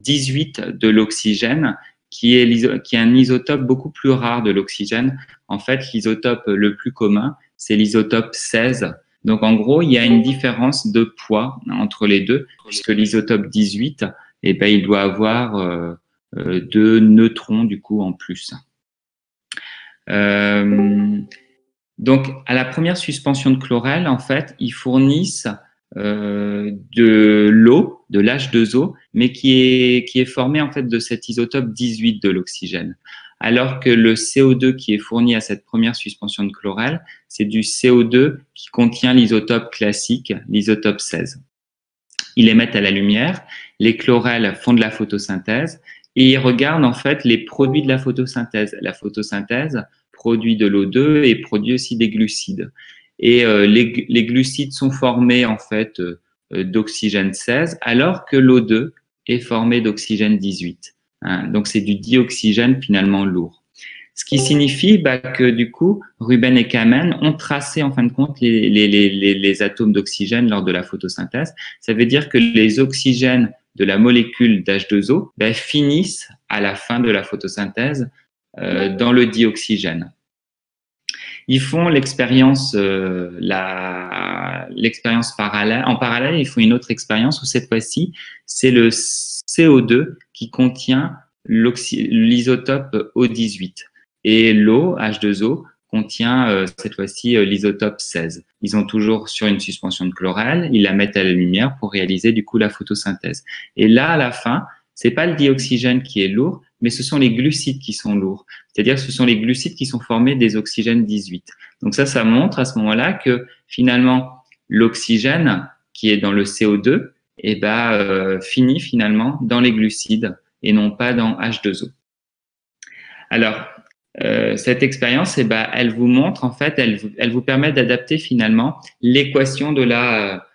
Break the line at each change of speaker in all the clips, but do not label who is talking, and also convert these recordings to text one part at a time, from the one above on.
18 de l'oxygène, qui est un isotope beaucoup plus rare de l'oxygène. En fait, l'isotope le plus commun, c'est l'isotope 16. Donc, en gros, il y a une différence de poids entre les deux, puisque l'isotope 18, eh ben, il doit avoir 2 neutrons, du coup, en plus. Donc, à la première suspension de chlorelle, en fait, ils fournissent de l'eau, de l'H2O, mais qui est formé en fait de cet isotope 18 de l'oxygène. Alors que le CO2 qui est fourni à cette première suspension de chlorelle, c'est du CO2 qui contient l'isotope classique, l'isotope 16. Ils les mettent à la lumière, les chlorelles font de la photosynthèse et ils regardent en fait les produits de la photosynthèse. La photosynthèse produit de l'O2 et produit aussi des glucides. Et les glucides sont formés en fait d'oxygène 16, alors que l'O2 est formé d'oxygène 18. Hein, donc c'est du dioxygène finalement lourd. Ce qui signifie que du coup, Ruben et Kamen ont tracé en fin de compte les atomes d'oxygène lors de la photosynthèse. Ça veut dire que les oxygènes de la molécule d'H2O finissent à la fin de la photosynthèse dans le dioxygène. Ils font l'expérience parallèle. En parallèle, ils font une autre expérience où cette fois-ci, c'est le CO2 qui contient l'isotope O18 et l'eau, H2O, contient cette fois-ci l'isotope 16. Ils sont toujours sur une suspension de chlorelle, ils la mettent à la lumière pour réaliser du coup la photosynthèse. Et là, à la fin, c'est pas le dioxygène qui est lourd, mais ce sont les glucides qui sont lourds. C'est-à-dire que ce sont les glucides qui sont formés des oxygènes 18. Donc ça montre à ce moment-là que finalement, l'oxygène qui est dans le CO2 finit finalement dans les glucides et non pas dans H2O. Alors, cette expérience, elle vous montre, en fait, elle vous permet d'adapter finalement l'équation de la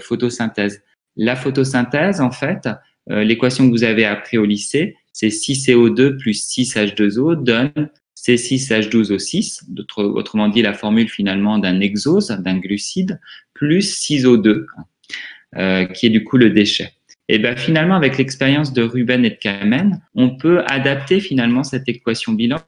photosynthèse. La photosynthèse, en fait, l'équation que vous avez appris au lycée, c'est 6CO2 plus 6H2O donne C6H12O6, autrement dit la formule finalement d'un exose, d'un glucide, plus 6O2, qui est du coup le déchet. Et finalement, avec l'expérience de Ruben et de Kamen, on peut adapter finalement cette équation bilan,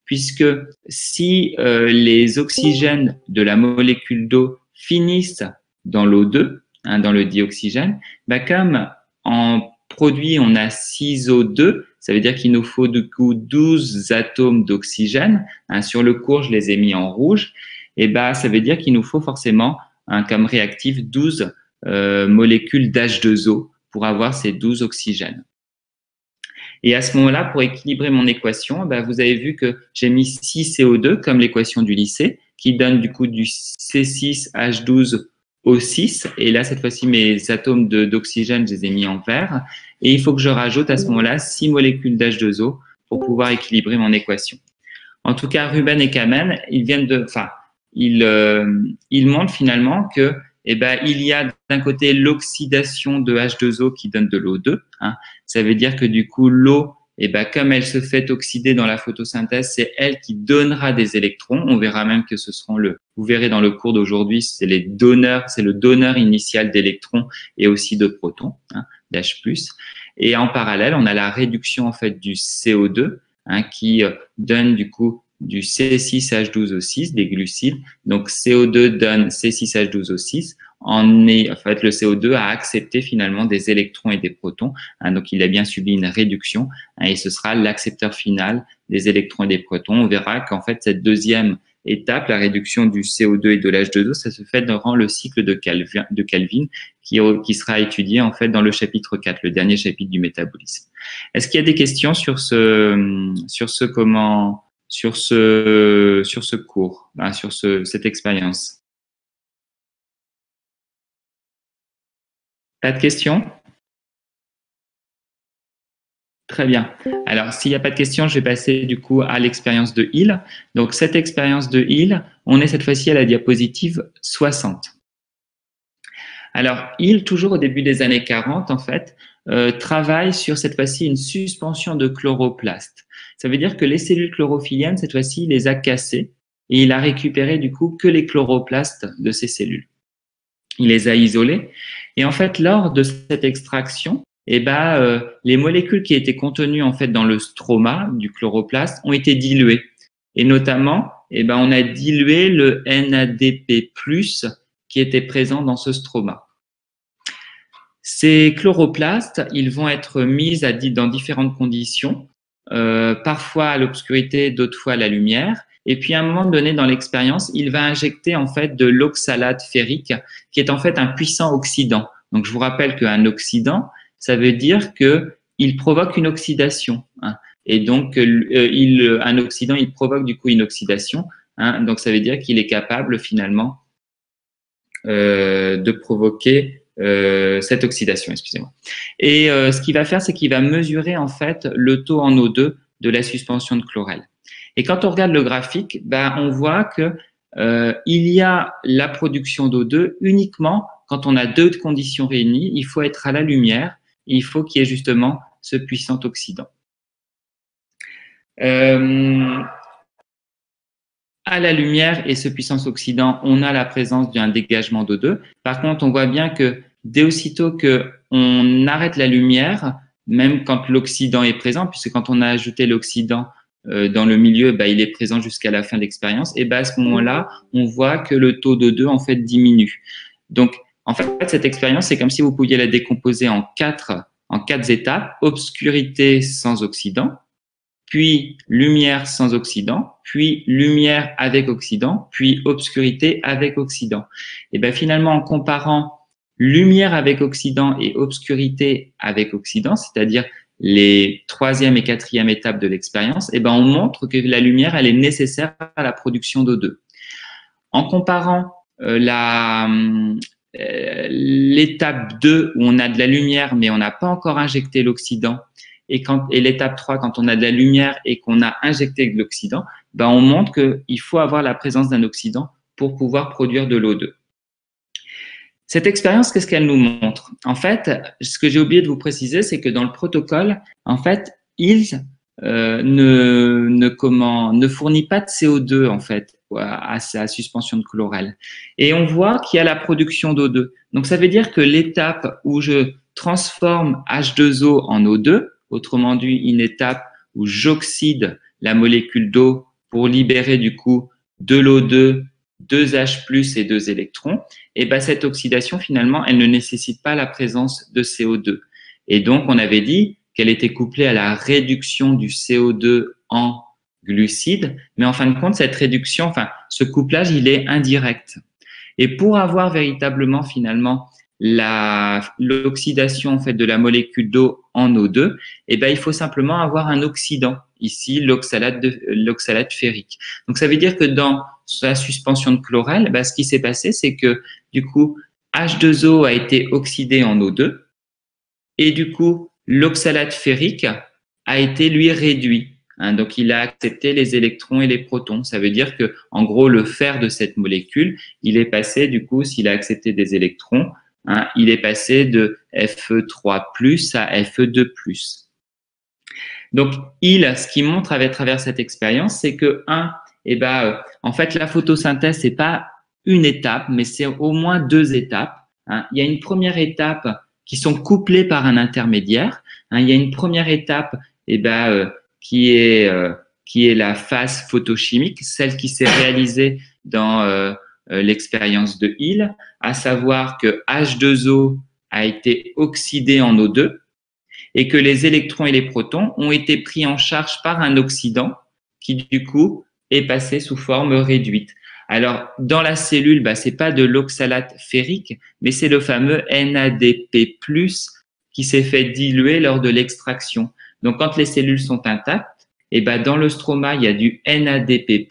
puisque si les oxygènes de la molécule d'eau finissent dans l'O2, dans le dioxygène, comme en produit on a 6O2, ça veut dire qu'il nous faut du coup 12 atomes d'oxygène. Sur le cours, je les ai mis en rouge. Et ça veut dire qu'il nous faut forcément comme réactif 12 molécules d'H2O pour avoir ces 12 oxygènes. Et à ce moment-là, pour équilibrer mon équation, vous avez vu que j'ai mis 6CO2 comme l'équation du lycée, qui donne du coup du C6H12O6. Et là, cette fois-ci, mes atomes d'oxygène, je les ai mis en vert. Et il faut que je rajoute à ce moment-là 6 molécules d'H2O pour pouvoir équilibrer mon équation. En tout cas, Ruben et Kamen, ils montrent finalement que il y a d'un côté l'oxydation de H2O qui donne de l'O2. Ça veut dire que du coup, l'eau, comme elle se fait oxyder dans la photosynthèse, c'est elle qui donnera des électrons. On verra même que ce seront vous verrez dans le cours d'aujourd'hui, c'est le donneur initial d'électrons et aussi de protons, d'H+. Et en parallèle, on a la réduction en fait du CO2, qui donne du coup du C6H12O6, des glucides. Donc, CO2 donne C6H12O6. En fait, le CO2 a accepté finalement des électrons et des protons. Donc, il a bien subi une réduction et ce sera l'accepteur final des électrons et des protons. On verra qu'en fait, cette deuxième étape, la réduction du CO2 et de l'H2O, ça se fait durant le cycle de Calvin qui sera étudié en fait dans le chapitre 4, le dernier chapitre du métabolisme. Est-ce qu'il y a des questions sur ce cours, sur cette expérience? Pas de questions? Très bien. Alors, s'il n'y a pas de questions, je vais passer du coup à l'expérience de Hill. Donc, cette expérience de Hill, on est cette fois-ci à la diapositive 60. Alors, Hill, toujours au début des années 40, en fait, travaille sur cette fois-ci une suspension de chloroplastes. Ça veut dire que les cellules chlorophylliennes, cette fois-ci, il les a cassées et il a récupéré du coup que les chloroplastes de ces cellules. Il les a isolés et en fait, lors de cette extraction, les molécules qui étaient contenues en fait dans le stroma du chloroplaste ont été diluées. Et notamment, on a dilué le NADP+, qui était présent dans ce stroma. Ces chloroplastes, ils vont être mis dans différentes conditions, parfois à l'obscurité, d'autres fois à la lumière. Et puis, à un moment donné dans l'expérience, il va injecter en fait de l'oxalate ferrique, qui est en fait un puissant oxydant. Donc, je vous rappelle qu'un oxydant, ça veut dire qu'il provoque une oxydation. Hein. Et donc, un oxydant, il provoque du coup une oxydation. Hein. Donc, ça veut dire qu'il est capable finalement de provoquer cette oxydation, excusez-moi. Et ce qu'il va faire, c'est qu'il va mesurer en fait le taux en O2 de la suspension de chlorelle. Et quand on regarde le graphique, on voit que il y a la production d'O2 uniquement quand on a deux conditions réunies. Il faut être à la lumière et il faut qu'il y ait justement ce puissant oxydant. À la lumière et ce puissant oxydant, on a la présence d'un dégagement d'O2. Par contre, on voit bien que dès aussitôt qu'on arrête la lumière, même quand l'oxydant est présent, puisque quand on a ajouté l'oxydant dans le milieu, il est présent jusqu'à la fin de l'expérience, et à ce moment-là, on voit que le taux d'O2 en fait diminue. Donc, en fait, cette expérience, c'est comme si vous pouviez la décomposer en quatre étapes: obscurité sans oxydant, puis lumière sans oxydant, puis lumière avec oxydant, puis obscurité avec oxydant. Et finalement, en comparant lumière avec oxydant et obscurité avec oxydant, c'est-à-dire les troisième et quatrième étapes de l'expérience, on montre que la lumière, elle est nécessaire à la production d'O2. En comparant l'étape 2 où on a de la lumière mais on n'a pas encore injecté l'oxydant, et l'étape 3, quand on a de la lumière et qu'on a injecté de l'oxydant, on montre qu'il faut avoir la présence d'un oxydant pour pouvoir produire de l'O2. Cette expérience, qu'est-ce qu'elle nous montre? En fait, ce que j'ai oublié de vous préciser, c'est que dans le protocole, en fait, ne fournit pas de CO2 en fait à sa suspension de chlorelle. Et on voit qu'il y a la production d'O2. Donc, ça veut dire que l'étape où je transforme H2O en O2, autrement dit, une étape où j'oxyde la molécule d'eau pour libérer du coup de l'O2, 2H+, et 2 électrons, et cette oxydation, finalement, elle ne nécessite pas la présence de CO2. Et donc, on avait dit qu'elle était couplée à la réduction du CO2 en glucides, mais en fin de compte, cette réduction, ce couplage, il est indirect. Et pour avoir véritablement, finalement, l'oxydation en fait de la molécule d'eau en O2, il faut simplement avoir un oxydant, ici l'oxalate ferrique. Donc ça veut dire que dans sa suspension de chlorelle, ce qui s'est passé, c'est que du coup H2O a été oxydé en O2 et du coup l'oxalate ferrique a été lui réduit. Donc il a accepté les électrons et les protons. Ça veut dire que en gros le fer de cette molécule, il est passé du coup, s'il a accepté des électrons, il est passé de Fe3+ à Fe2+. Donc, ce qu'il montre à travers cette expérience, c'est que, en fait, la photosynthèse, c'est pas une étape, mais c'est au moins deux étapes. Il y a une première étape qui sont couplées par un intermédiaire. Il y a une première étape, qui est la phase photochimique, celle qui s'est réalisée dans l'expérience de Hill, à savoir que H2O a été oxydé en O2 et que les électrons et les protons ont été pris en charge par un oxydant qui, du coup, est passé sous forme réduite. Alors, dans la cellule, c'est pas de l'oxalate ferrique, mais c'est le fameux NADP+, qui s'est fait diluer lors de l'extraction. Donc, quand les cellules sont intactes, dans le stroma, il y a du NADP+,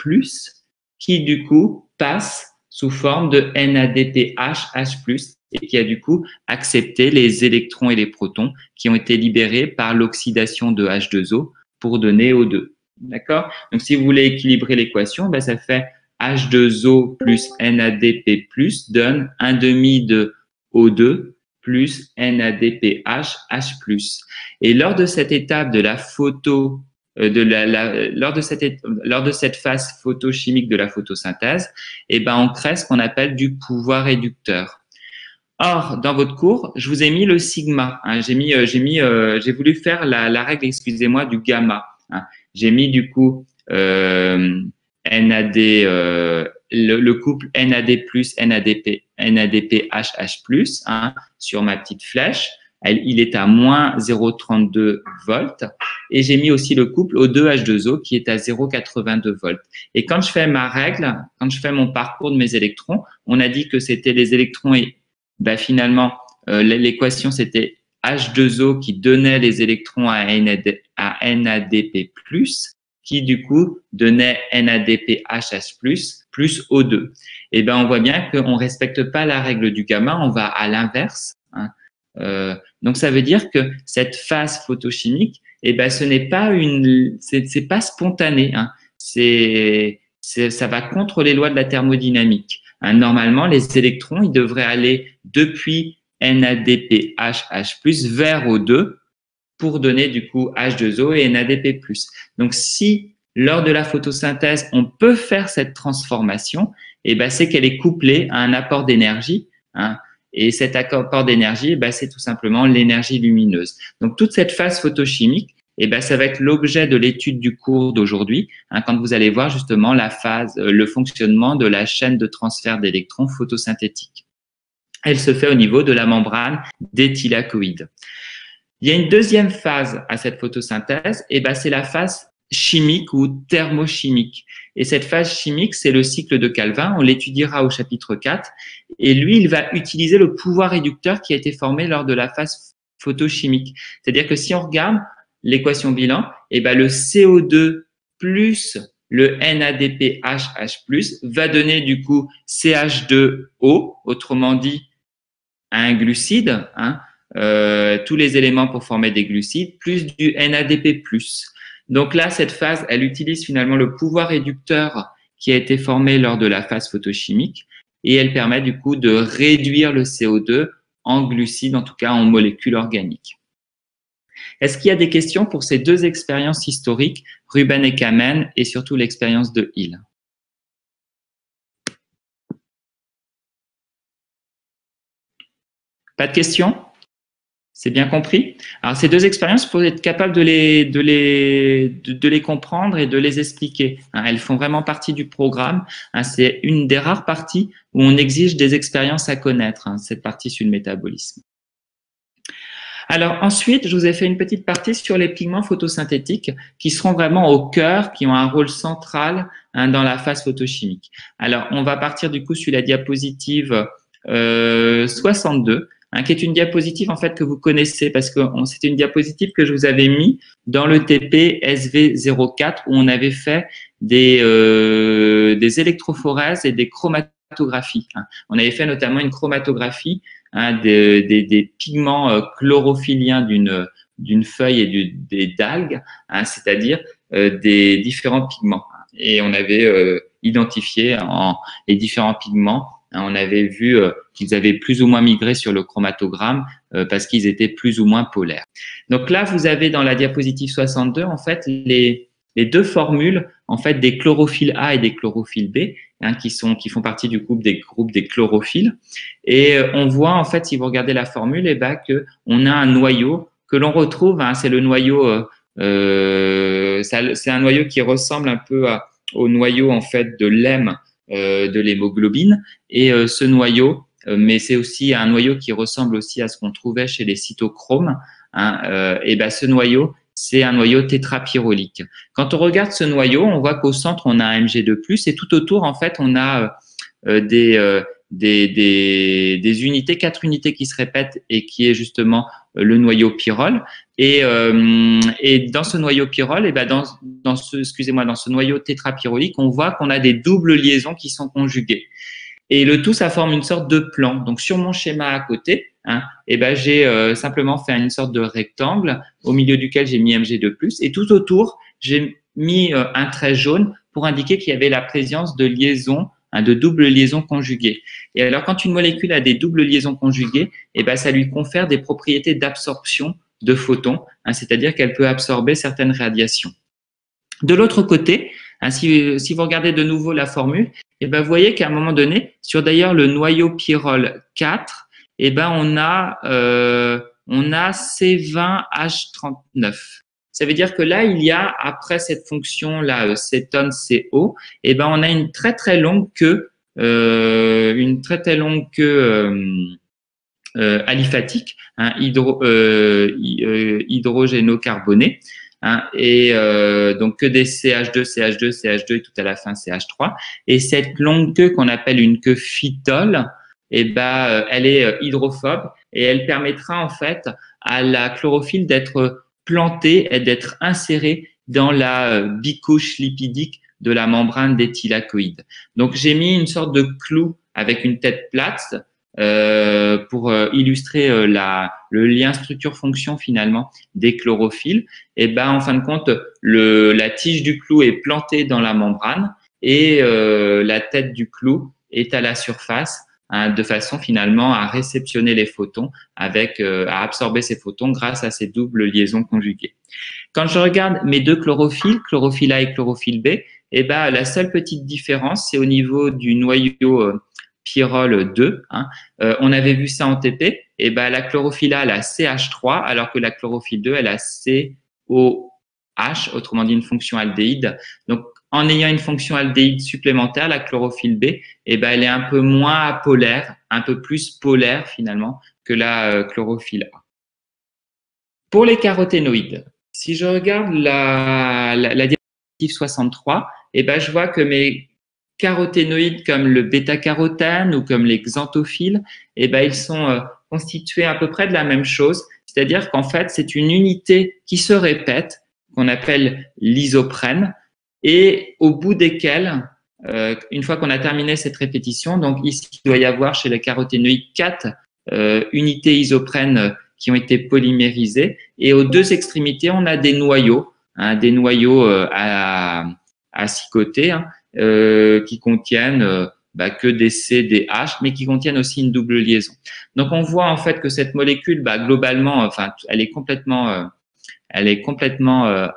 qui, du coup, passe sous forme de NADPH, H+, et qui a du coup accepté les électrons et les protons qui ont été libérés par l'oxydation de H2O pour donner O2. D'accord? Donc, si vous voulez équilibrer l'équation, ça fait H2O plus NADP+ donne 1/2 de O2 plus NADPH, H+. Et lors de cette étape de la photo lors de cette phase photochimique de la photosynthèse, on crée ce qu'on appelle du pouvoir réducteur. Or, dans votre cours, je vous ai mis le sigma. Hein. J'ai voulu faire la règle, excusez-moi, du gamma. Hein. J'ai mis du coup NAD, le couple NAD+, NADP, NADP, HH+, hein, sur ma petite flèche. Il est à moins 0,32 volts. Et j'ai mis aussi le couple O2H2O qui est à 0,82 volts. Et quand je fais ma règle, quand je fais mon parcours de mes électrons, on a dit que c'était les électrons et finalement, l'équation, c'était H2O qui donnait les électrons à NADP+, qui du coup donnait NADPHH+, plus O2. Et on voit bien qu'on ne respecte pas la règle du gamma, on va à l'inverse. Hein. Donc, ça veut dire que cette phase photochimique, ce n'est pas c'est pas spontané. Hein. Ça va contre les lois de la thermodynamique. Hein, normalement, les électrons, ils devraient aller depuis NADPHH+ vers O2 pour donner du coup H2O et NADP+. Donc, si lors de la photosynthèse, on peut faire cette transformation, c'est qu'elle est couplée à un apport d'énergie. Hein, et cet apport d'énergie, c'est tout simplement l'énergie lumineuse. Donc, toute cette phase photochimique, ça va être l'objet de l'étude du cours d'aujourd'hui, hein, quand vous allez voir justement le fonctionnement de la chaîne de transfert d'électrons photosynthétique. Elle se fait au niveau de la membrane des thylakoïdes. Il y a une deuxième phase à cette photosynthèse, c'est la phase chimique ou thermochimique. Et cette phase chimique, c'est le cycle de Calvin, on l'étudiera au chapitre 4. Et lui, il va utiliser le pouvoir réducteur qui a été formé lors de la phase photochimique. C'est-à-dire que si on regarde l'équation bilan, le CO2 plus le NADPHH+, va donner du coup CH2O, autrement dit un glucide, hein, tous les éléments pour former des glucides, plus du NADP+. Donc là, cette phase, elle utilise finalement le pouvoir réducteur qui a été formé lors de la phase photochimique et elle permet du coup de réduire le CO2 en glucides, en tout cas en molécules organiques. Est-ce qu'il y a des questions pour ces deux expériences historiques, Ruben et Kamen, et surtout l'expérience de Hill? Pas de questions? C'est bien compris? Alors, ces deux expériences, il faut être capable de les comprendre et de les expliquer. Hein, elles font vraiment partie du programme. Hein, c'est une des rares parties où on exige des expériences à connaître, hein, cette partie sur le métabolisme. Alors ensuite, je vous ai fait une petite partie sur les pigments photosynthétiques qui seront vraiment au cœur, qui ont un rôle central, hein, dans la phase photochimique. Alors, on va partir du coup sur la diapositive 62. Hein, qui est une diapositive en fait que vous connaissez parce que c'était une diapositive que je vous avais mis dans le TP SV04 où on avait fait des électrophorèses et des chromatographies. Hein. On avait fait notamment une chromatographie, hein, des pigments chlorophylliens d'une feuille et des algues, hein, c'est-à-dire des différents pigments. Et on avait identifié les différents pigments. On avait vu qu'ils avaient plus ou moins migré sur le chromatogramme parce qu'ils étaient plus ou moins polaires. Donc là, vous avez dans la diapositive 62, en fait, les deux formules en fait, des chlorophylles A et des chlorophylles B, hein, qui font partie du groupe des chlorophyles. Et on voit, en fait, si vous regardez la formule, qu'on a un noyau que l'on retrouve, hein, c'est le noyau, c'est un noyau qui ressemble un peu au noyau en fait, de l'hème de l'hémoglobine et ce noyau, mais c'est aussi un noyau qui ressemble aussi à ce qu'on trouvait chez les cytochromes, hein, ce noyau, c'est un noyau tétrapyrolique. Quand on regarde ce noyau, on voit qu'au centre, on a un Mg2+, et tout autour, en fait, on a des unités, 4 unités qui se répètent et qui est justement le noyau pyrrole. Et dans ce noyau pyrrole, dans ce noyau tétrapyrolique, on voit qu'on a des doubles liaisons qui sont conjuguées. Et le tout, ça forme une sorte de plan. Donc, sur mon schéma à côté, hein, j'ai simplement fait une sorte de rectangle au milieu duquel j'ai mis Mg2+. Et tout autour, j'ai mis un trait jaune pour indiquer qu'il y avait la présence de liaisons, hein, de doubles liaisons conjuguées. Et alors, quand une molécule a des doubles liaisons conjuguées, ça lui confère des propriétés d'absorption de photons, hein, c'est-à-dire qu'elle peut absorber certaines radiations. De l'autre côté, hein, si vous regardez de nouveau la formule, vous voyez qu'à un moment donné, sur d'ailleurs le noyau pyrrole 4, eh ben, on a C20H39. Ça veut dire que là, il y a, après cette fonction-là, cétone CO, eh ben, on a une très, très longue queue, aliphatique, hein, hydrogénocarbonée, hein, et donc que des CH2, CH2, CH2 et tout à la fin CH3. Et cette longue queue qu'on appelle une queue phytole, eh ben, elle est hydrophobe et elle permettra en fait à la chlorophylle d'être plantée et d'être insérée dans la bicouche lipidique de la membrane des thylakoïdes. Donc j'ai mis une sorte de clou avec une tête plate pour illustrer le lien structure-fonction finalement des chlorophylles. Et ben en fin de compte, la tige du clou est plantée dans la membrane et la tête du clou est à la surface, hein, de façon finalement à réceptionner les photons, à absorber ces photons grâce à ces doubles liaisons conjuguées. Quand je regarde mes deux chlorophylles, chlorophylle A et chlorophylle B, eh ben la seule petite différence, c'est au niveau du noyau pyrrole 2, hein. On avait vu ça en TP, et ben la chlorophylle A, elle a CH3, alors que la chlorophylle 2, elle a COH, autrement dit une fonction aldéhyde. Donc, en ayant une fonction aldéhyde supplémentaire, la chlorophylle B, eh ben, elle est un peu moins apolaire, un peu plus polaire finalement que la chlorophylle A. Pour les caroténoïdes, si je regarde la diapositive 63, eh ben, je vois que mes caroténoïdes comme le bêta-carotène ou comme les xanthophiles, eh ben, ils sont constitués à peu près de la même chose. C'est-à-dire qu'en fait, c'est une unité qui se répète, qu'on appelle l'isoprène, et au bout desquels, une fois qu'on a terminé cette répétition, donc ici, il doit y avoir chez les caroténoïdes 4 unités isoprènes qui ont été polymérisées, et aux deux extrémités, on a des noyaux, hein, à 6 côtés, hein, qui contiennent que des C, des H, mais qui contiennent aussi une double liaison. Donc, on voit en fait que cette molécule, globalement, enfin, elle est complètement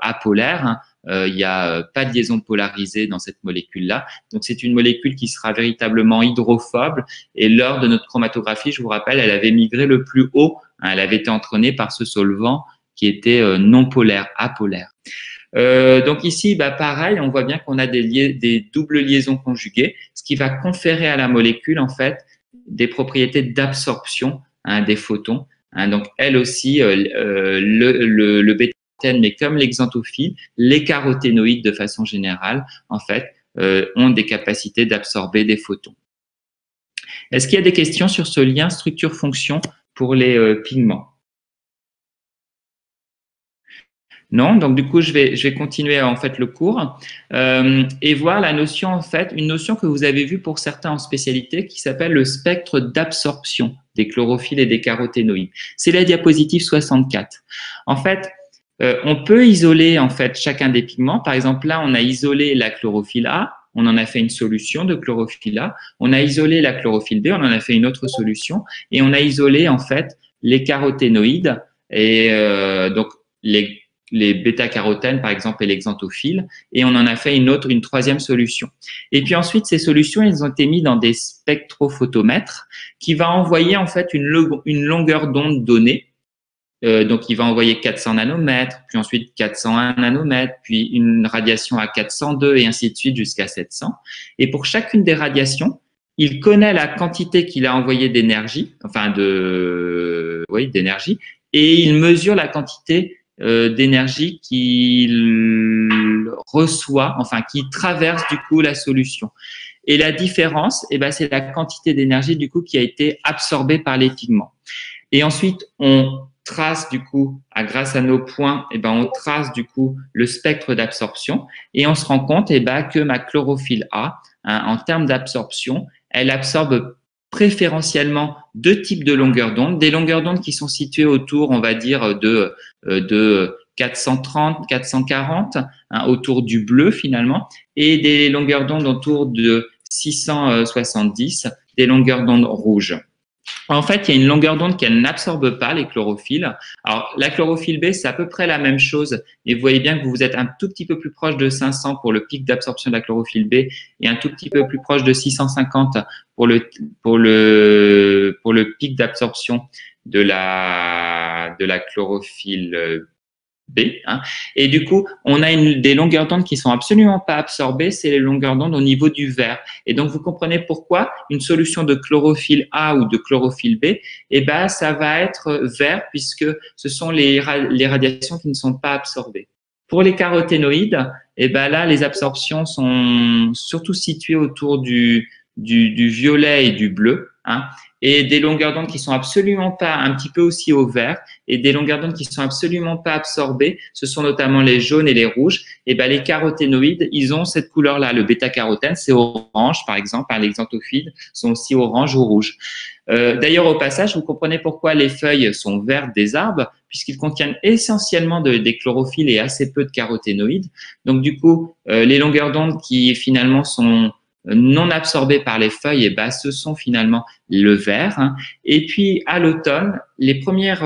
apolaire, hein. Il n'y a pas de liaison polarisée dans cette molécule-là. Donc, c'est une molécule qui sera véritablement hydrophobe. Et lors de notre chromatographie, je vous rappelle, elle avait migré le plus haut, hein, elle avait été entraînée par ce solvant qui était non polaire, apolaire. Donc ici, pareil, on voit bien qu'on a des doubles liaisons conjuguées, ce qui va conférer à la molécule en fait des propriétés d'absorption, hein, des photons. Hein, donc elle aussi, le bêta-carotène, mais comme les xanthophiles, les caroténoïdes de façon générale, en fait, ont des capacités d'absorber des photons. Est-ce qu'il y a des questions sur ce lien structure-fonction pour les pigments? Non, donc du coup, je vais continuer en fait le cours et voir la notion en fait, une notion que vous avez vue pour certains en spécialité qui s'appelle le spectre d'absorption des chlorophylles et des caroténoïdes. C'est la diapositive 64. En fait, on peut isoler en fait chacun des pigments. Par exemple, là, on a isolé la chlorophylle A, on en a fait une solution de chlorophylle A. On a isolé la chlorophylle B, on en a fait une autre solution et on a isolé en fait les caroténoïdes et donc les bêta-carotènes, par exemple, et les xanthophiles, et on en a fait une troisième solution. Et puis ensuite, ces solutions, elles ont été mises dans des spectrophotomètres qui va envoyer en fait une longueur d'onde donnée. Donc, il va envoyer 400 nanomètres, puis ensuite 401 nanomètres, puis une radiation à 402 et ainsi de suite jusqu'à 700. Et pour chacune des radiations, il connaît la quantité qu'il a envoyée d'énergie, d'énergie, et il mesure la quantité d'énergie qu'il reçoit, enfin qui traverse du coup la solution. Et la différence, c'est la quantité d'énergie du coup qui a été absorbée par les pigments. Et ensuite, on trace du coup, grâce à nos points, on trace du coup le spectre d'absorption et on se rend compte que ma chlorophylle A, hein, en termes d'absorption, elle absorbe préférentiellement deux types de longueurs d'onde, des longueurs d'onde qui sont situées autour, on va dire, de 430, 440, hein, autour du bleu finalement, et des longueurs d'onde autour de 670, des longueurs d'onde rouges. En fait, il y a une longueur d'onde qu'elle n'absorbe pas, les chlorophylles. Alors, la chlorophylle B, c'est à peu près la même chose. Et vous voyez bien que vous êtes un tout petit peu plus proche de 500 pour le pic d'absorption de la chlorophylle B et un tout petit peu plus proche de 650 pour le pic d'absorption de la chlorophylle B. Hein. Et du coup, on a des longueurs d'onde qui sont absolument pas absorbées, c'est les longueurs d'onde au niveau du vert. Et donc, vous comprenez pourquoi une solution de chlorophylle A ou de chlorophylle B, eh ben, ça va être vert puisque ce sont les radiations qui ne sont pas absorbées. Pour les caroténoïdes, eh ben là, les absorptions sont surtout situées autour du violet et du bleu, hein, et des longueurs d'onde qui sont absolument pas, un petit peu aussi au vert, et des longueurs d'onde qui sont absolument pas absorbées, ce sont notamment les jaunes et les rouges. Et ben les caroténoïdes, ils ont cette couleur-là. Le bêta-carotène, c'est orange, par exemple. Les xanthophiles sont aussi orange ou rouge. D'ailleurs, au passage, vous comprenez pourquoi les feuilles sont vertes des arbres, puisqu'ils contiennent essentiellement des chlorophylles et assez peu de caroténoïdes. Donc, du coup, les longueurs d'onde qui finalement sont non absorbés par les feuilles, et ben, ce sont finalement le vert. Hein. Et puis à l'automne, les premiers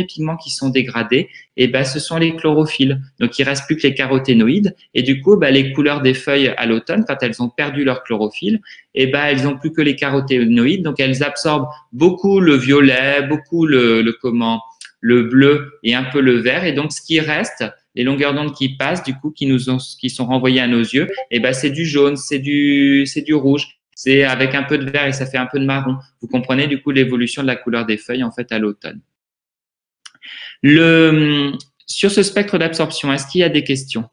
pigments qui sont dégradés, et ben, ce sont les chlorophylles. Donc il reste plus que les caroténoïdes. Et du coup, ben, les couleurs des feuilles à l'automne, quand elles ont perdu leur chlorophylle, et ben, elles ont plus que les caroténoïdes. Donc elles absorbent beaucoup le violet, beaucoup le bleu et un peu le vert. Et donc ce qui reste, les longueurs d'onde qui passent, du coup, qui sont renvoyées à nos yeux, et ben c'est du jaune, c'est du rouge, c'est avec un peu de vert et ça fait un peu de marron. Vous comprenez du coup l'évolution de la couleur des feuilles en fait à l'automne. Sur ce spectre d'absorption, est-ce qu'il y a des questions?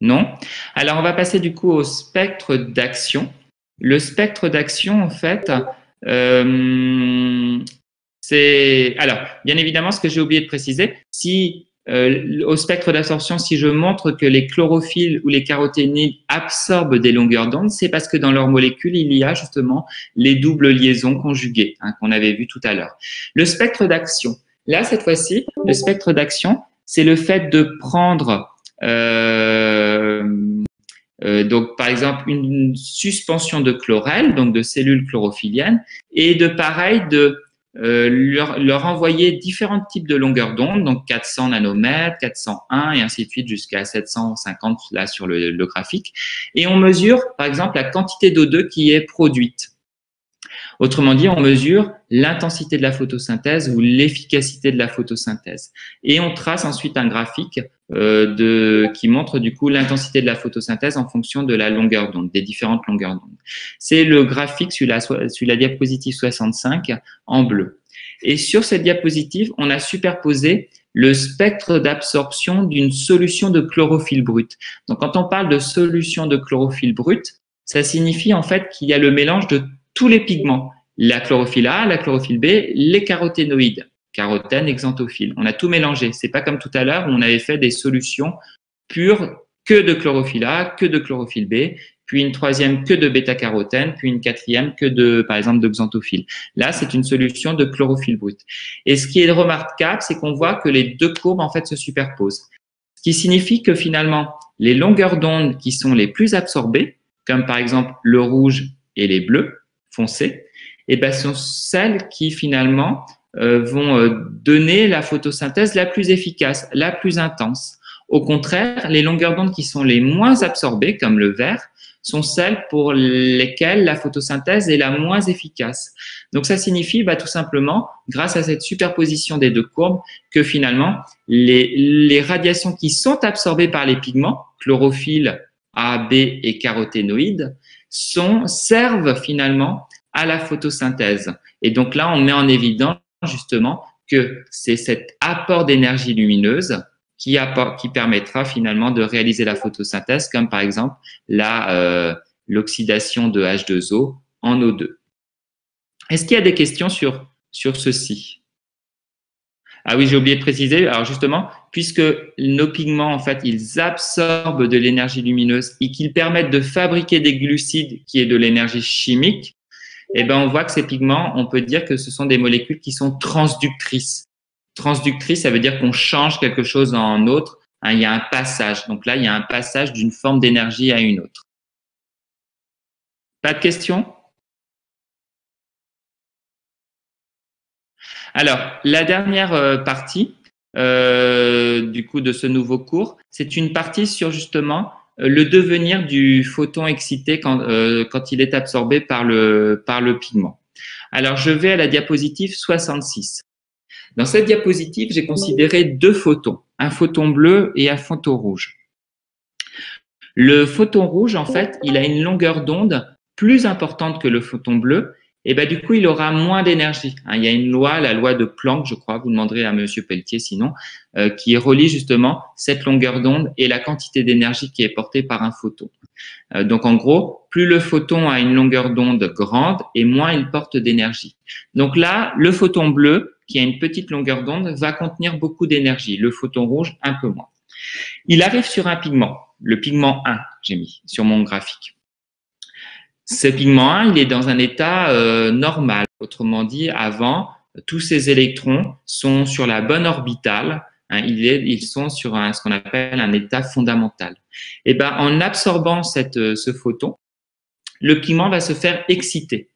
Non? Alors on va passer du coup au spectre d'action. Le spectre d'action, en fait, alors, bien évidemment, ce que j'ai oublié de préciser, si au spectre d'absorption, si je montre que les chlorophylles ou les caroténoïdes absorbent des longueurs d'onde, c'est parce que dans leurs molécules, il y a justement les doubles liaisons conjuguées, hein, qu'on avait vu tout à l'heure. Le spectre d'action. Là, cette fois-ci, le spectre d'action, c'est le fait de prendre donc, par exemple, une suspension de chlorelle, donc de cellules chlorophylliennes, et de pareil, de leur envoyer différents types de longueurs d'onde, donc 400 nanomètres, 401 et ainsi de suite jusqu'à 750 là sur le graphique. Et on mesure, par exemple, la quantité d'O2 qui est produite. Autrement dit, on mesure l'intensité de la photosynthèse ou l'efficacité de la photosynthèse. Et on trace ensuite un graphique qui montre du coup l'intensité de la photosynthèse en fonction de la longueur d'onde, des différentes longueurs d'onde. C'est le graphique sur la diapositive 65 en bleu. Et sur cette diapositive, on a superposé le spectre d'absorption d'une solution de chlorophylle brute. Donc, quand on parle de solution de chlorophylle brute, ça signifie en fait qu'il y a le mélange de tous les pigments, la chlorophylle A, la chlorophylle B, les caroténoïdes, carotène, xanthophylle. On a tout mélangé. C'est pas comme tout à l'heure où on avait fait des solutions pures que de chlorophylle A, que de chlorophylle B, puis une troisième que de bêta-carotène, puis une quatrième que de, par exemple, de xanthophylle. Là, c'est une solution de chlorophylle brute. Et ce qui est remarquable, c'est qu'on voit que les deux courbes, en fait, se superposent. Ce qui signifie que finalement, les longueurs d'onde qui sont les plus absorbées, comme par exemple le rouge et les bleus foncés, eh ben, sont celles qui finalement vont donner la photosynthèse la plus efficace, la plus intense. Au contraire, les longueurs d'onde qui sont les moins absorbées, comme le vert, sont celles pour lesquelles la photosynthèse est la moins efficace. Donc ça signifie tout simplement, grâce à cette superposition des deux courbes, que finalement, les radiations qui sont absorbées par les pigments, chlorophylle, A, B et caroténoïdes, servent finalement à la photosynthèse. Et donc là, on met en évidence justement que c'est cet apport d'énergie lumineuse qui permettra finalement de réaliser la photosynthèse, comme par exemple l'oxydation de H2O en O2. Est-ce qu'il y a des questions sur ceci? Ah oui, j'ai oublié de préciser. Alors justement, puisque nos pigments, en fait, ils absorbent de l'énergie lumineuse et qu'ils permettent de fabriquer des glucides qui est de l'énergie chimique, eh ben, on voit que ces pigments, on peut dire que ce sont des molécules qui sont transductrices. Transductrice, ça veut dire qu'on change quelque chose en autre. Hein, il y a un passage. Donc là, il y a un passage d'une forme d'énergie à une autre. Pas de questions? Alors, la dernière partie du coup de ce nouveau cours, c'est une partie sur justement le devenir du photon excité quand il est absorbé par le pigment. Alors, je vais à la diapositive 66. Dans cette diapositive, j'ai considéré deux photons, un photon bleu et un photon rouge. Le photon rouge, en fait, il a une longueur d'onde plus importante que le photon bleu, et ben du coup, il aura moins d'énergie. Il y a une loi, la loi de Planck, je crois, vous demanderez à Monsieur Pelletier sinon, qui relie justement cette longueur d'onde et la quantité d'énergie qui est portée par un photon. Donc en gros, plus le photon a une longueur d'onde grande et moins il porte d'énergie. Donc là, le photon bleu, qui a une petite longueur d'onde, va contenir beaucoup d'énergie, le photon rouge un peu moins. Il arrive sur un pigment, le pigment 1, j'ai mis sur mon graphique. Ce pigment 1, il est dans un état normal. Autrement dit, avant, tous ces électrons sont sur la bonne orbitale. Ils sont sur ce qu'on appelle un état fondamental. Et ben, en absorbant ce photon, le pigment va se faire exciter.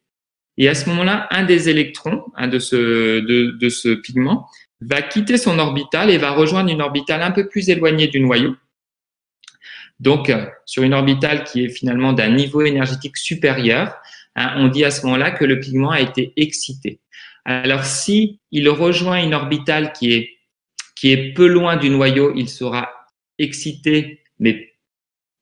Et à ce moment-là, un des électrons de ce pigment va quitter son orbitale et va rejoindre une orbitale un peu plus éloignée du noyau. Donc, sur une orbitale qui est finalement d'un niveau énergétique supérieur, on dit à ce moment-là que le pigment a été excité. Alors, si il rejoint une orbitale qui est peu loin du noyau, il sera excité, mais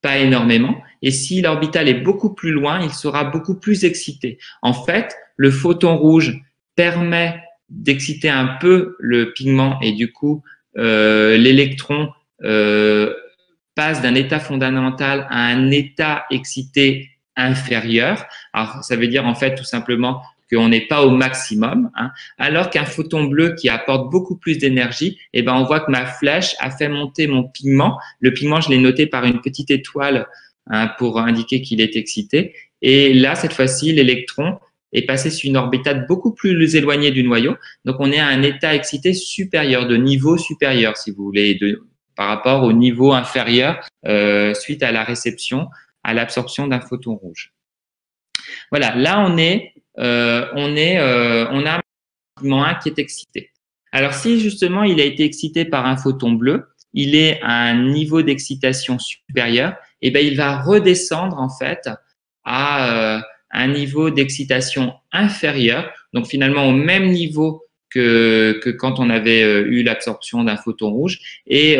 pas énormément. Et si l'orbitale est beaucoup plus loin, il sera beaucoup plus excité. En fait, le photon rouge permet d'exciter un peu le pigment et du coup, l'électron passe d'un état fondamental à un état excité inférieur. Alors, ça veut dire en fait tout simplement qu'on n'est pas au maximum, alors qu'un photon bleu qui apporte beaucoup plus d'énergie, eh ben on voit que ma flèche a fait monter mon pigment. Le pigment, je l'ai noté par une petite étoile pour indiquer qu'il est excité. Et là, cette fois-ci, l'électron est passé sur une orbitale beaucoup plus éloignée du noyau. Donc, on est à un état excité supérieur, de niveau supérieur, si vous voulez, par rapport au niveau inférieur suite à la réception, à l'absorption d'un photon rouge. Voilà, là on a un pigment 1 qui est excité. Alors si justement il a été excité par un photon bleu, il est à un niveau d'excitation supérieur, et ben il va redescendre en fait à un niveau d'excitation inférieur, donc finalement au même niveau que quand on avait eu l'absorption d'un photon rouge, et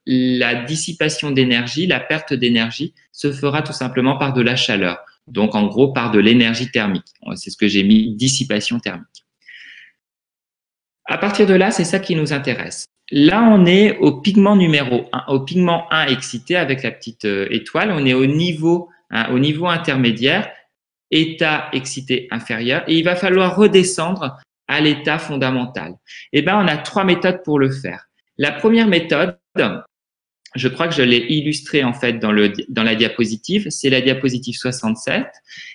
la dissipation d'énergie, la perte d'énergie se fera tout simplement par de la chaleur. Donc en gros par de l'énergie thermique. C'est ce que j'ai mis, dissipation thermique. À partir de là, c'est ça qui nous intéresse. Là, on est au pigment numéro 1, au pigment 1 excité avec la petite étoile. On est au niveau intermédiaire, état excité inférieur, et il va falloir redescendre à l'état fondamental. Eh ben, on a 3 méthodes pour le faire. La première méthode, je crois que je l'ai illustré en fait dans la diapositive, c'est la diapositive 67.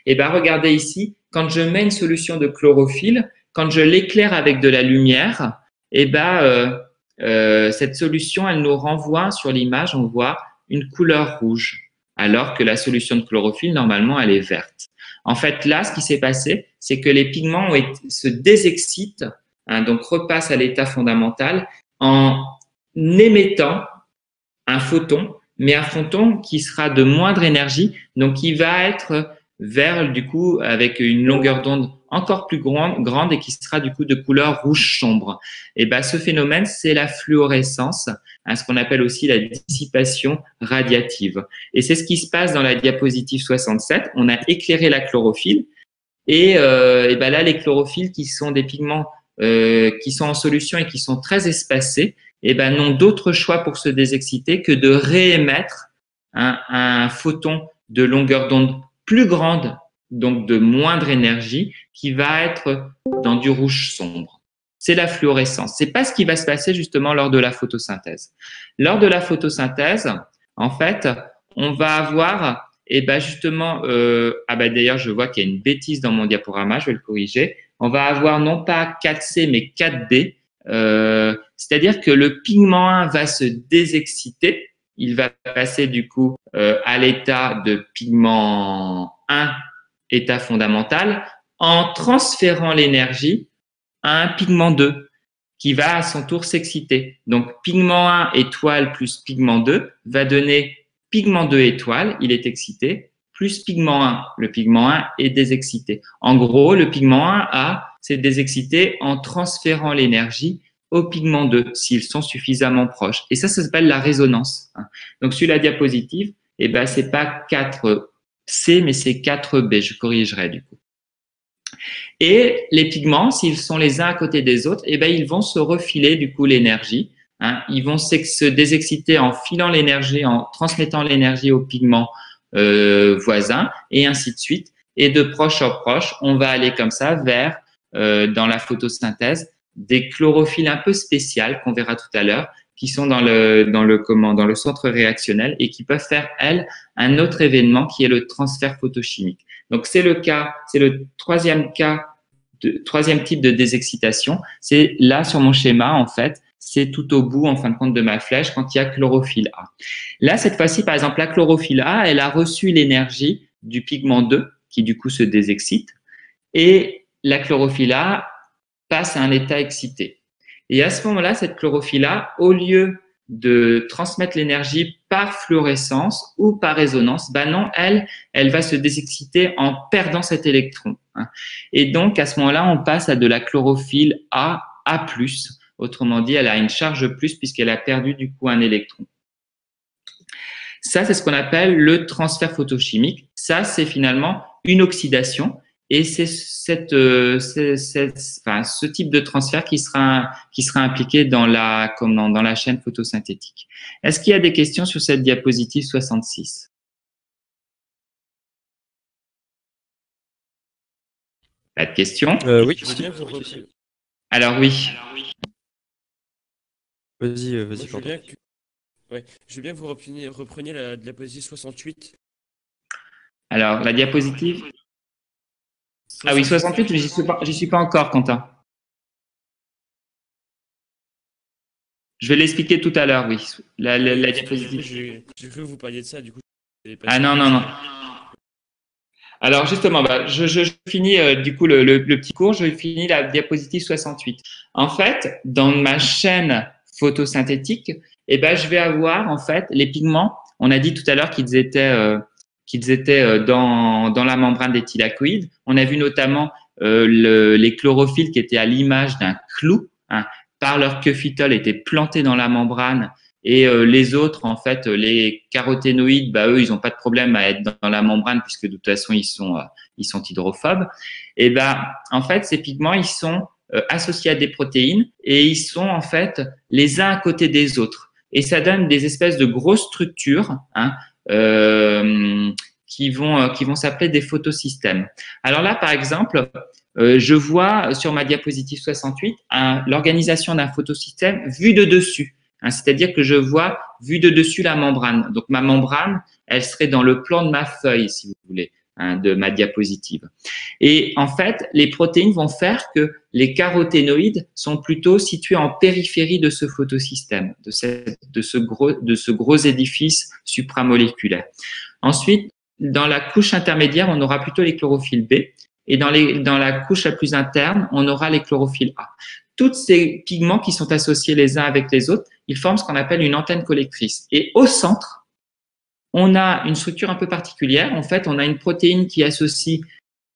Et ben regardez ici, quand je mets une solution de chlorophylle, quand je l'éclaire avec de la lumière, et ben cette solution, elle nous renvoie sur l'image, on voit une couleur rouge, alors que la solution de chlorophylle normalement elle est verte. En fait là, ce qui s'est passé, c'est que les pigments se désexcitent, donc repassent à l'état fondamental en émettant un photon, mais un photon qui sera de moindre énergie, donc qui va être vert du coup avec une longueur d'onde encore plus grande et qui sera du coup de couleur rouge sombre. Et ben ce phénomène, c'est la fluorescence, ce qu'on appelle aussi la dissipation radiative. Et c'est ce qui se passe dans la diapositive 67. On a éclairé la chlorophylle et ben là les chlorophylles qui sont des pigments qui sont en solution et qui sont très espacés, eh ben, n'ont d'autre choix pour se désexciter que de réémettre un photon de longueur d'onde plus grande, donc de moindre énergie, qui va être dans du rouge sombre. C'est la fluorescence. C'est pas ce qui va se passer justement lors de la photosynthèse. Lors de la photosynthèse, en fait, on va avoir, et ben justement, d'ailleurs, je vois qu'il y a une bêtise dans mon diaporama, je vais le corriger. On va avoir non pas 4C mais 4B. C'est-à-dire que le pigment 1 va se désexciter, il va passer du coup à l'état de pigment 1, état fondamental, en transférant l'énergie à un pigment 2 qui va à son tour s'exciter. Donc pigment 1 étoile plus pigment 2 va donner pigment 2 étoile, il est excité, plus pigment 1. Le pigment 1 est désexcité. En gros, le pigment 1A, c'est désexcité en transférant l'énergie au pigment 2, s'ils sont suffisamment proches. Et ça s'appelle la résonance. Donc, sur la diapositive, eh ben, c'est pas 4C, mais c'est 4B. Je corrigerai du coup. Et les pigments, s'ils sont les uns à côté des autres, eh ben, ils vont se refiler du coup l'énergie. Ils vont se désexciter en filant l'énergie, en transmettant l'énergie aux pigments voisins, et ainsi de suite. Et de proche en proche, on va aller comme ça vers, dans la photosynthèse, des chlorophylles un peu spéciales qu'on verra tout à l'heure, qui sont dans le centre réactionnel et qui peuvent faire, elles, un autre événement qui est le transfert photochimique. Donc, c'est le troisième type de désexcitation. C'est là, sur mon schéma, en fait, c'est tout au bout, en fin de compte, de ma flèche, quand il y a chlorophylle A. Là, cette fois-ci, par exemple, la chlorophylle A, elle a reçu l'énergie du pigment 2, qui du coup se désexcite, et la chlorophylle A passe à un état excité. Et à ce moment-là, cette chlorophylle-là, au lieu de transmettre l'énergie par fluorescence ou par résonance, ben non, elle va se désexciter en perdant cet électron. Et donc, à ce moment-là, on passe à de la chlorophylle A+. Autrement dit, elle a une charge plus puisqu'elle a perdu du coup un électron. Ça, c'est ce qu'on appelle le transfert photochimique. Ça, c'est finalement une oxydation. Et c'est ce type de transfert qui sera impliqué dans la chaîne photosynthétique. Est-ce qu'il y a des questions sur cette diapositive 66? Pas de questions?
Oui.
Alors oui.
Vas-y, pardon.
Je veux bien que vous repreniez la diapositive 68.
Alors, la diapositive? Ah oui, 68, mais j'y suis pas encore, Quentin. Je vais l'expliquer tout à l'heure, oui. La diapositive.
J'ai cru que vous parliez de ça, du coup.
Ah non. Alors justement, je finis du coup le petit cours, je finis la diapositive 68. En fait, dans ma chaîne photosynthétique, eh ben, je vais avoir en fait les pigments. On a dit tout à l'heure qu'ils étaient dans la membrane des thylakoïdes. On a vu notamment les chlorophylles qui étaient à l'image d'un clou, par leur queue phytole étaient plantés dans la membrane. Et les autres, en fait, les caroténoïdes, eux, ils n'ont pas de problème à être dans la membrane puisque de toute façon, ils sont hydrophobes. Et en fait, ces pigments, ils sont associés à des protéines et ils sont en fait les uns à côté des autres. Et ça donne des espèces de grosses structures qui vont s'appeler des photosystèmes. Alors là, par exemple, je vois sur ma diapositive 68 l'organisation d'un photosystème vu de dessus. C'est-à-dire que je vois vu de dessus la membrane. Donc, ma membrane, elle serait dans le plan de ma feuille, si vous voulez, de ma diapositive. Et en fait, les protéines vont faire que les caroténoïdes sont plutôt situés en périphérie de ce photosystème, de ce gros édifice supramoléculaire. Ensuite, dans la couche intermédiaire, on aura plutôt les chlorophylles B. Et dans la couche la plus interne, on aura les chlorophylles A. Tous ces pigments qui sont associés les uns avec les autres, ils forment ce qu'on appelle une antenne collectrice. Et au centre, on a une structure un peu particulière. En fait, on a une protéine qui associe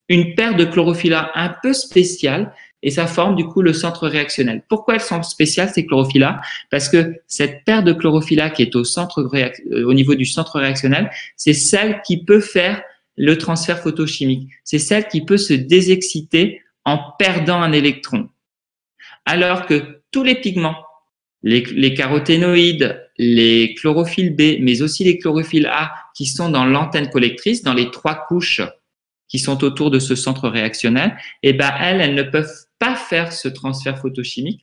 une paire de chlorophylles A un peu spéciale et ça forme du coup le centre réactionnel. Pourquoi elles sont spéciales, ces chlorophylles A? Parce que cette paire de chlorophylles A qui est au niveau du centre réactionnel, c'est celle qui peut faire le transfert photochimique. C'est celle qui peut se désexciter en perdant un électron. Alors que tous les pigments, les caroténoïdes, les chlorophylles B, mais aussi les chlorophylles A qui sont dans l'antenne collectrice, dans les 3 couches qui sont autour de ce centre réactionnel, elles ne peuvent pas faire ce transfert photochimique.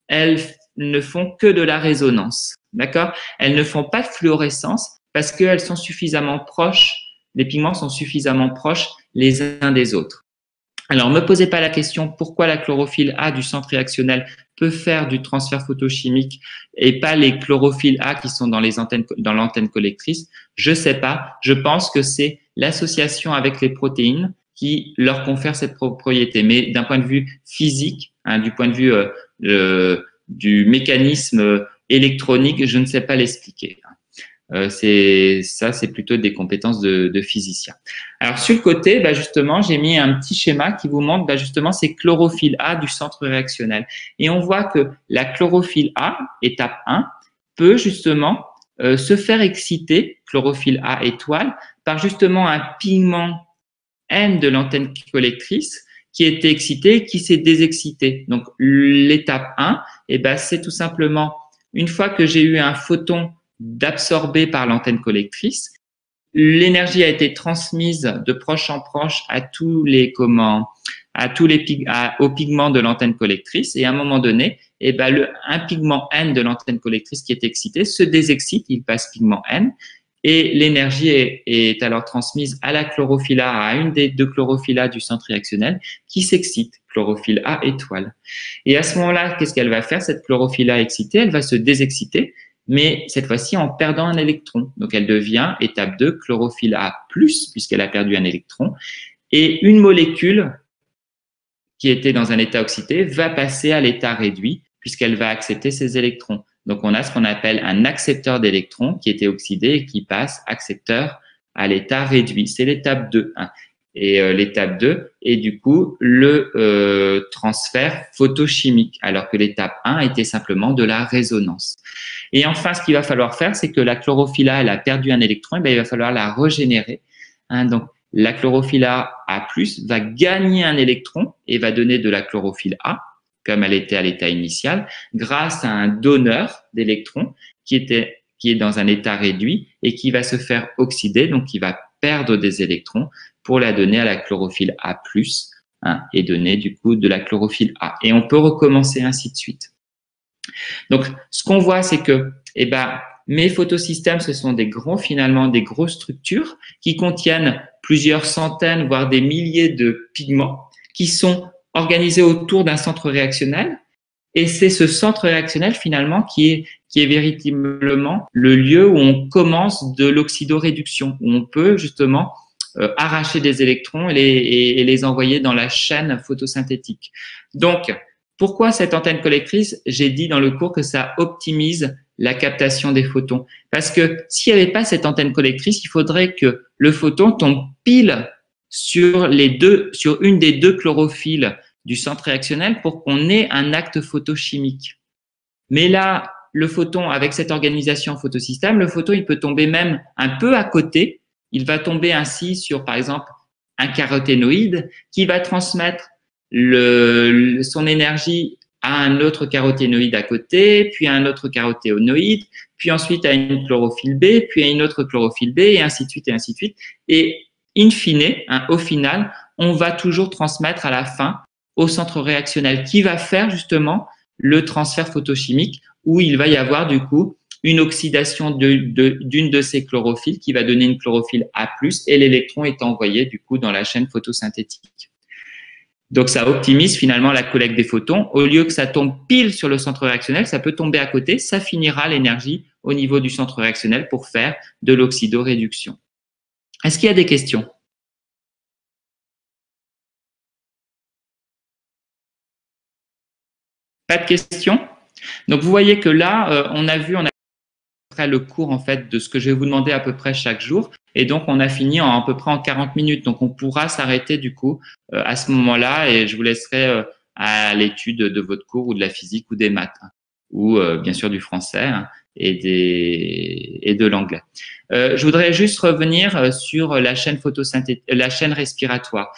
Elles ne font que de la résonance. D'accord? Elles ne font pas de fluorescence parce qu'elles sont suffisamment proches, les pigments sont suffisamment proches les uns des autres. Alors, ne me posez pas la question pourquoi la chlorophylle A du centre réactionnel peut faire du transfert photochimique et pas les chlorophylles A qui sont dans l'antenne collectrice. Je sais pas. Je pense que c'est l'association avec les protéines qui leur confère cette propriété. Mais d'un point de vue physique, du point de vue du mécanisme électronique, je ne sais pas l'expliquer. c'est plutôt des compétences de physicien. Alors, sur le côté, justement, j'ai mis un petit schéma qui vous montre justement ces chlorophylles A du centre réactionnel. Et on voit que la chlorophylle A, étape 1, peut justement se faire exciter, chlorophylle A étoile, par justement un pigment N de l'antenne collectrice qui était excité, qui s'est désexcité. Donc, l'étape 1, c'est tout simplement, une fois que j'ai eu un photon d'absorbé par l'antenne collectrice, l'énergie a été transmise de proche en proche à tous les aux pigments de l'antenne collectrice, et à un moment donné, un pigment N de l'antenne collectrice qui est excité se désexcite, il passe pigment N, et l'énergie est alors transmise à la chlorophylle A, à une des deux chlorophylles A du centre réactionnel qui s'excite, chlorophylle A étoile. Et à ce moment-là, qu'est-ce qu'elle va faire, cette chlorophylle A excitée? Elle va se désexciter, mais cette fois-ci en perdant un électron. Donc, elle devient étape 2, chlorophylle A+, puisqu'elle a perdu un électron. Et une molécule qui était dans un état excité va passer à l'état réduit, puisqu'elle va accepter ses électrons. Donc, on a ce qu'on appelle un accepteur d'électrons qui était oxydé et qui passe accepteur à l'état réduit. C'est l'étape 2. Et l'étape 2 est du coup le transfert photochimique, alors que l'étape 1 était simplement de la résonance. Et enfin, ce qu'il va falloir faire, c'est que la chlorophylle A, elle a perdu un électron, il va falloir la régénérer. Donc, la chlorophylle A+, va gagner un électron et va donner de la chlorophylle A, comme elle était à l'état initial, grâce à un donneur d'électrons qui est dans un état réduit et qui va se faire oxyder, donc qui va perdre des électrons pour la donner à la chlorophylle A+, et donner du coup de la chlorophylle A. Et on peut recommencer ainsi de suite. Donc, ce qu'on voit, c'est que mes photosystèmes, ce sont finalement des grosses structures qui contiennent plusieurs centaines, voire des milliers de pigments qui sont organisés autour d'un centre réactionnel. Et c'est ce centre réactionnel finalement qui est véritablement le lieu où on commence de l'oxydoréduction, où on peut justement arracher des électrons et les envoyer dans la chaîne photosynthétique. Donc, pourquoi cette antenne collectrice? J'ai dit dans le cours que ça optimise la captation des photons. Parce que s'il n'y avait pas cette antenne collectrice, il faudrait que le photon tombe pile sur une des deux chlorophylles du centre réactionnel pour qu'on ait un acte photochimique. Mais là, le photon, avec cette organisation photosystème, le photon, il peut tomber même un peu à côté. Il va tomber ainsi sur, par exemple, un caroténoïde qui va transmettre son énergie à un autre caroténoïde à côté, puis à un autre caroténoïde, puis ensuite à une chlorophylle B, puis à une autre chlorophylle B, et ainsi de suite, et ainsi de suite. Et in fine, au final, on va toujours transmettre à la fin au centre réactionnel qui va faire justement le transfert photochimique où il va y avoir du coup une oxydation d'une de ces chlorophylles qui va donner une chlorophylle A+, et l'électron est envoyé du coup dans la chaîne photosynthétique. Donc, ça optimise finalement la collecte des photons. Au lieu que ça tombe pile sur le centre réactionnel, ça peut tomber à côté, ça finira l'énergie au niveau du centre réactionnel pour faire de l'oxydoréduction. Est-ce qu'il y a des questions? Pas de questions? Donc, vous voyez que là, on a le cours en fait de ce que je vais vous demander à peu près chaque jour, et donc on a fini à peu près en 40 minutes. Donc, on pourra s'arrêter du coup à ce moment-là, et je vous laisserai à l'étude de votre cours ou de la physique ou des maths, ou bien sûr du français et de l'anglais. Je voudrais juste revenir sur la chaîne respiratoire.